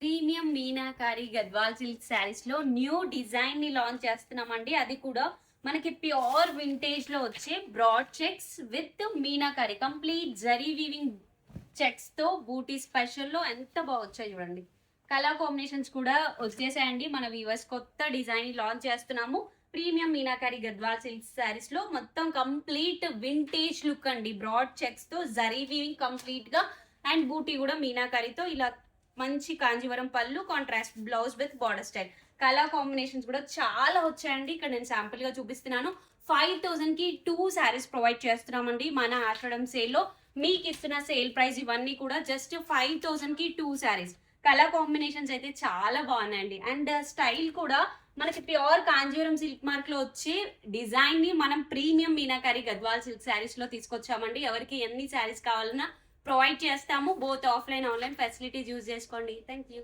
Premium Meenakari Gadwal silk saris లో new design ని launch చేస్తున్నామండి. అది కూడా మనకి ప్యూర్ వింటేజ్ లో వచ్చే broad checks with meenakari complete zari weaving checks తో బూటీ స్పెషల్ లో ఎంత బాగా వచ్చాయి చూడండి. కలర్ కాంబినేషన్స్ కూడా వచ్చేసాయండి. మన వ్యూవర్స్ కొత్త డిజైన్ లాంచ్ చేస్తున్నాము. ప్రీమియం మీనాకారి గద్వాల్ సిల్క్ శారీస్ లో మొత్తం కంప్లీట్ వింటేజ్ లుక్ అండి. బ్రాడ్ చెక్స్ తో జరీ వీవింగ్ కంప్లీట్ గా అండ్ బూటీ కూడా మీనాకారితో ఇలా మంచి కాంజీవరం పళ్ళు, contrast blouse with border style. Colour combinations కూడా చాలా వచ్చాయండి. ఇక్కడ నేను శాంపుల్ గా చూపిస్తున్నాను. 5000 కి 2 శారీస్ ప్రొవైడ్ చేస్తున్నామండి మన ఆషాఢం సేల్ లో. మీకు ఇస్తున్న సేల్ ప్రైస్ ఇవన్నీ కూడా జస్ట్ 5000 కి 2 శారీస్. కలర్ కాంబినేషన్స్ అయితే చాలా బాగున్నాయండి. అండ్ స్టైల్ కూడా మనకి ప్యూర్ కాంజీవరం సిల్క్ మార్క్ లో వచ్చి డిజైన్ ని మనం ప్రీమియం మీనాకారి గద్వాల్ సిల్క్ శారీస్ లో తీసుకొచ్చామండి. ఎవరికి ఎన్ని శారీస్ కావాలన్నా ప్రొవైడ్ చేస్తాము. Both offline online facilities use చేసుకోండి. Thank you.